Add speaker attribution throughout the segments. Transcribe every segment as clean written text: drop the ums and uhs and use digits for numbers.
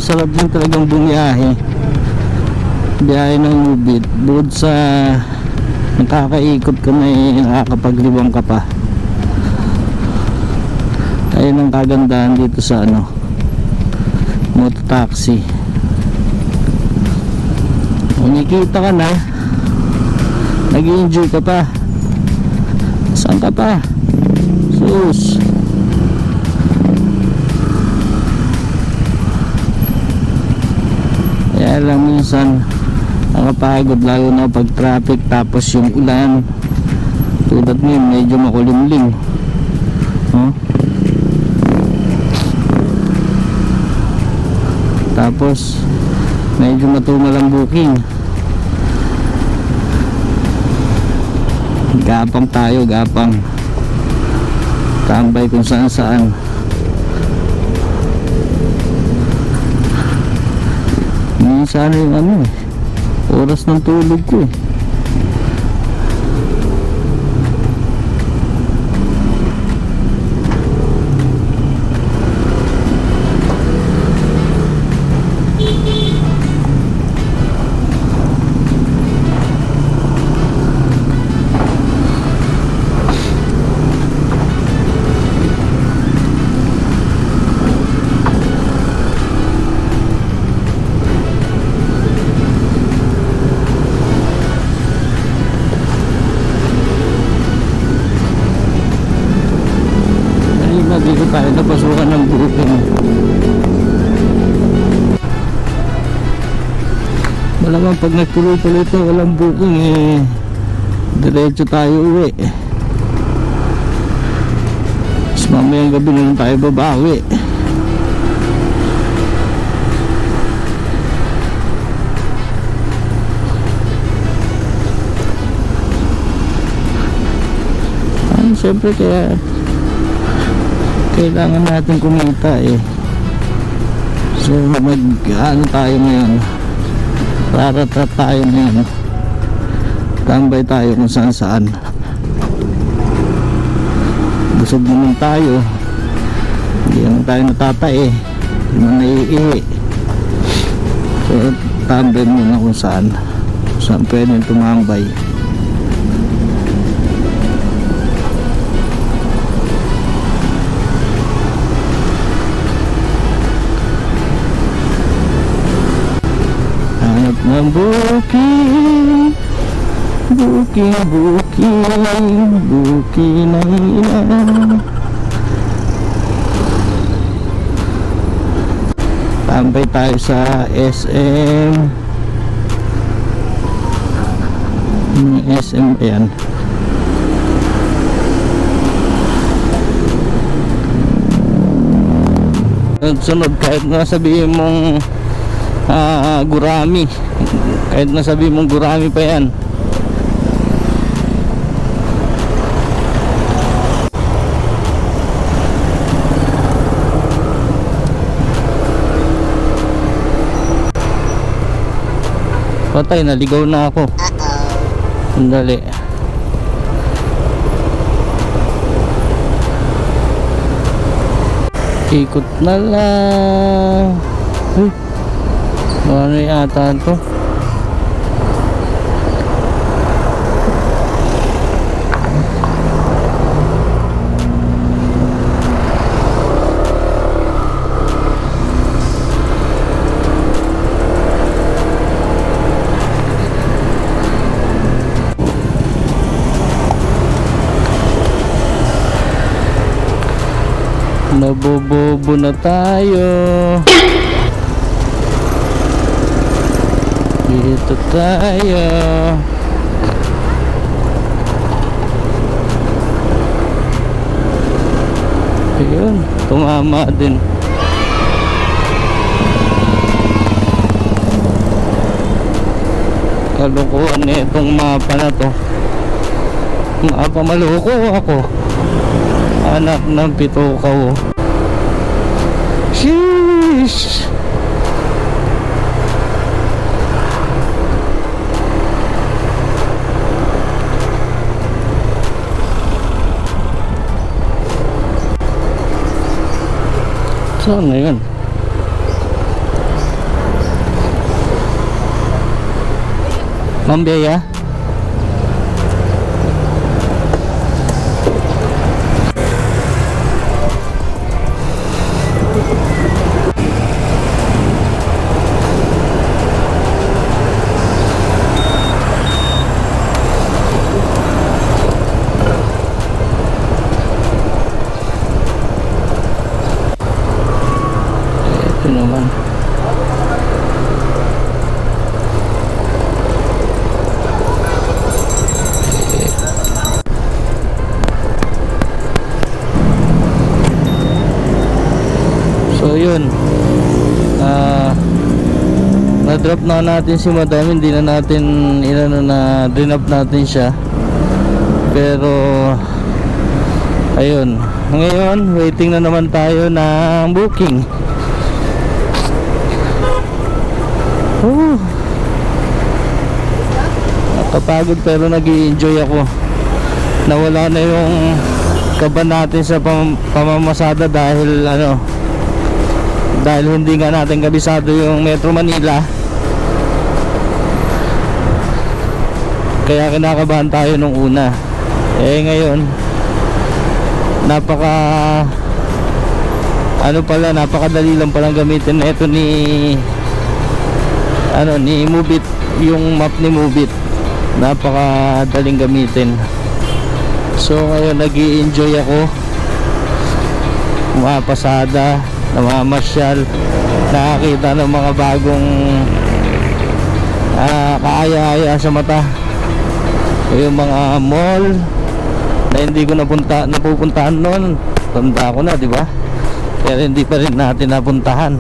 Speaker 1: Masarap din talagang bumiyahe. Biyahe ng Ubid. Bukod sa nakakaikot ka na nakakapaglibang ka pa. Ayun ang kagandahan dito sa mototaxi. Kumikita ka na, nag-enjoy ka pa. Saan ka pa? Sus. Kaya lang minsan nakapagod, lalo na pag traffic, tapos yung ulan tulad ngayon medyo makulimlim, tapos medyo matumal ang booking. Gapang tayo, gapang tambay kung saan saan. Minsan yung oras ng tulog ko dito tayo napasukan ng booking. Malamang pag nagtuloy-tuloy ito walang booking diretso tayo uwi. Mas mamayang gabi na lang tayo babawi. Siyempre kailangan natin kumita so tayo ngayon, raratat tayo ngayon, tambay tayo kung saan saan. Busog naman tayo, hindi naman tayo natatae, hindi naman naiihi, so tambay muna kung saan pwede tumambay. Ng booking ng ina. Tambay tayo sa SM. SM yan. Sunod, kahit na sabihin mong gurami, kahit nasabi mong gurami pa yan, patay, naligaw na ako. Sandali, ikot na lang. Ano yata ito? Nabobobo na tayo. Dito tayo. Ayun, tumama din. Kalukuhan na itong mapa na to. Mapa, maloko ako. Anak ng pitukaw. Sheesh. Saan na yun? Ma'am Bea? Ito naman. So yun, na-drop na natin si madam. Hindi na natin na drinop natin siya. Pero ayun, ngayon waiting na naman tayo ng booking. Nakapagod pero nag-i-enjoy ako. Nawala na yung kaba natin sa pamamasada dahil dahil hindi nga natin kabisado yung Metro Manila. Kaya kinakabahan tayo nung una. Ngayon napakadali lang palang gamitin na ito ni Moovit. Yung map ni Moovit, napakadaling gamitin. So ngayon nag-i-enjoy ako, mapasada, namamasyal, nakakita ng mga bagong kaaya-aya sa mata. Yung mga mall na hindi ko napupuntahan noon, tanda ko na, di ba? Pero hindi pa rin natin napuntahan.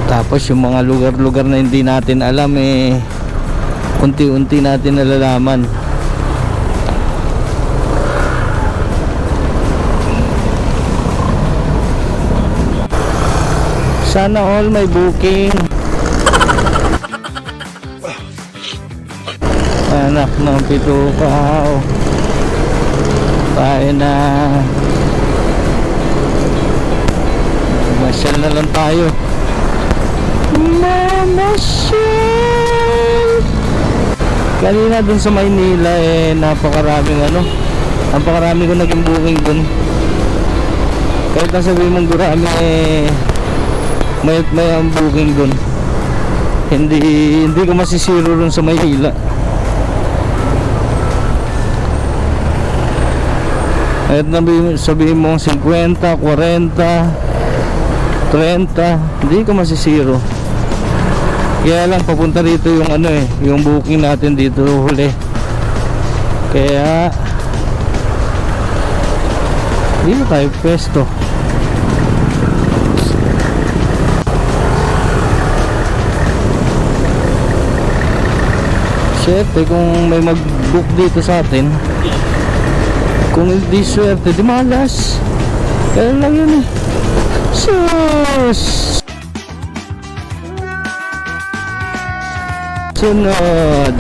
Speaker 1: Tapos yung mga lugar-lugar na hindi natin alam, unti-unti natin nalalaman. Sana all may booking. Anak ng pitukaw, tayo na. Masyal na lang tayo. Mamasyal. Kanina dun sa Maynila napakarami ko naging booking dun. Kahit na sabihin mong durami, may ang booking dun. Hindi ko masisiro dun sa Maynila. Kahit sabihin mo 50, 40, 30, hindi ko masisiro. Kaya lang papunta dito yung yung booking natin dito huli. Kaya dito tayo pwesto. Siyempre kung may mag-book dito sa atin, kung hindi swerte, di malas. Kaya lang yun Sus! Sunod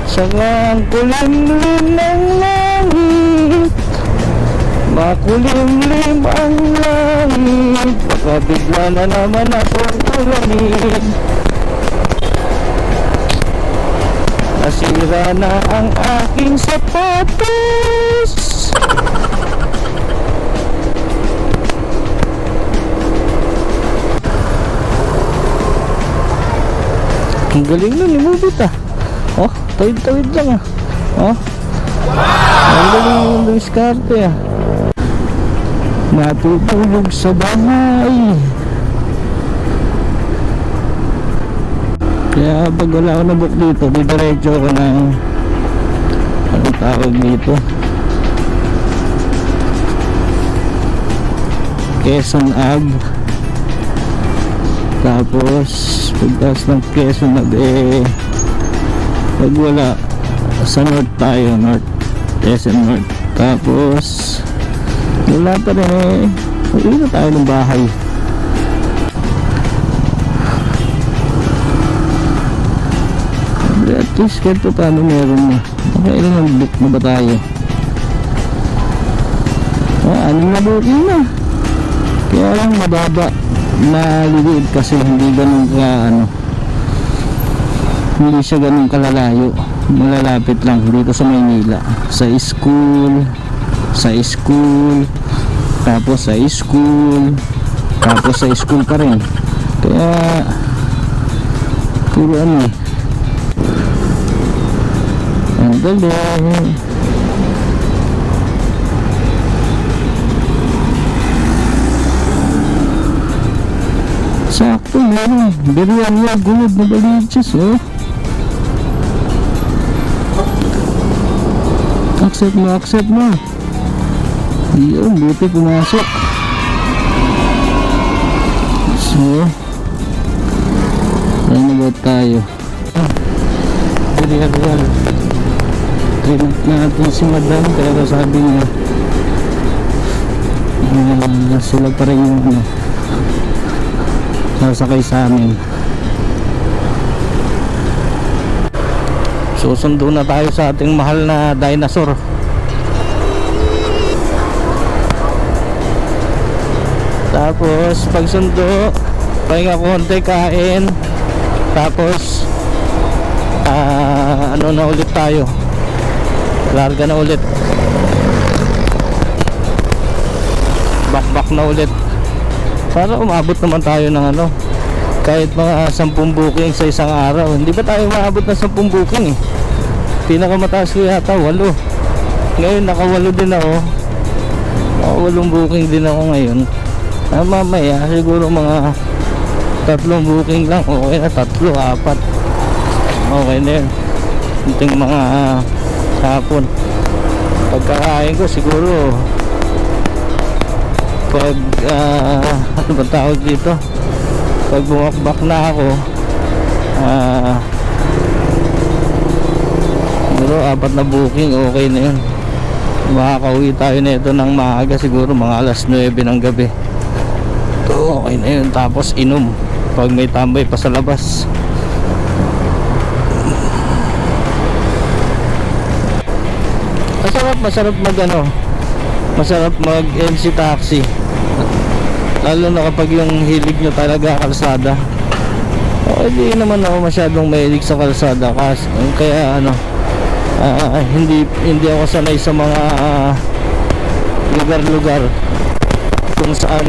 Speaker 1: sa kulimlim ng langit, makulimlim ang langit, baka bigla na naman akong tulanin. Nasira na ang aking sapatos. Ang galing nun ni Moovit tawid-tawid lang ang galing ng diskarte matutulog sa bahay. Kaya pag wala ako na book dito, didiretso ako ng anong tawag dito, Quezon Ave. Tapos pagkas ng Quezon Ave, pag wala, sa north tayo, Quezon North. Tapos wala pa rin, uwi na tayo ng bahay. At least kahit paano meron na. Nakailan ang book na ba tayo? 6 na booking na. Kaya lang mababa, maliliit kasi hindi ganun ka ano, hindi siya ganun kalalayo, malalapit lang dito sa Maynila, sa school, tapos sa school, tapos sa school pa rin. Kaya puro ano eh, ang galing. Sakto meron, biriyan niya gulod na baliches oh. Accept mo. Yun, buti pumasok. So ano ba tayo? Real treatment natin si madam, pero sabi niya sila pa rin yung ano, sasakay sa amin. Susundo na tayo sa ating mahal na dinosaur. Tapos pagsundo, pahinga konti, kain, tapos ano na ulit tayo, larga na ulit, back na ulit para umabot naman tayo ng ano, kahit mga 10 booking sa isang araw. Hindi ba tayo maabot ng 10 booking eh? Pinakamataas ko yata 8. Ngayon naka 8 din ako, naka 8 booking din ako ngayon. Mamaya siguro mga 3 booking lang, okay na, 3, 4 okay na yun. Hinting mga hapon. Pagkakain ko siguro pag ano ba tawag dito, pag bumakbak na ako, siguro 4 na booking, okay na yun. Makakauwi tayo na ito ng maaga, siguro mga alas 9 ng gabi. Ito, okay na yun. Tapos inom pag may tambay pa sa labas. Masarap mag ano, masarap mag MC taxi, lalo na kapag yung hilig nyo talaga kalsada. Hindi naman ako masyadong mahilig sa kalsada kasi, kaya ano, hindi ako sanay sa mga lugar-lugar kung saan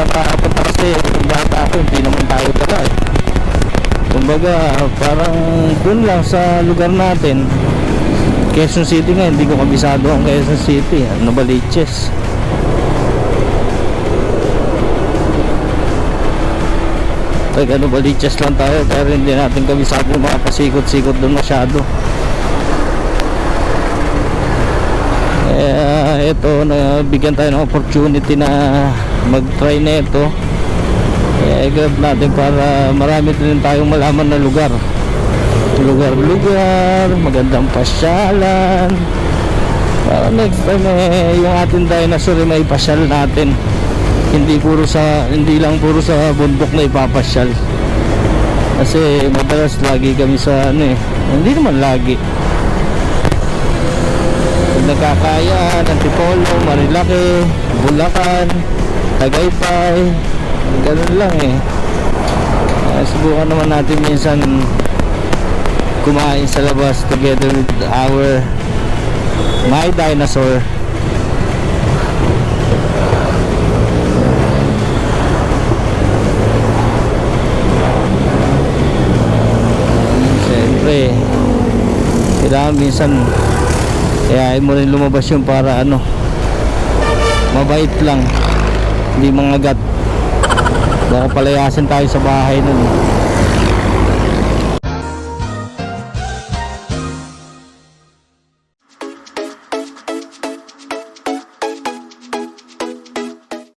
Speaker 1: papunta, kasi kung bata ako hindi naman tayo dala eh. Kumbaga parang dun lang sa lugar natin. Quezon City nga, hindi ko kabisado ang Quezon City. Ano ba, Liches? Ano ba, Liches lang tayo, pero hindi natin kabisado yung mga pasikot-sikot doon masyado. Ito, nabigyan tayo ng opportunity na mag-try na ito. I-grab natin para marami din tayong malaman na lugar, magandang pasyalan, para next time yung ating dinosaur may pasyal natin, hindi lang puro sa bundok na ipapasyal. Kasi madalas lagi kami sa ano hindi naman lagi, nagkakaya ng Tipolo, Marilaki, Bulacan, Tagaytay, ganun lang subukan naman natin minsan kumain sa labas together with my dinosaur. Siyempre kailangan minsan kaya mo rin lumabas yun para ano, mabait lang, hindi mangagat. Baka palayasin tayo sa bahay nun.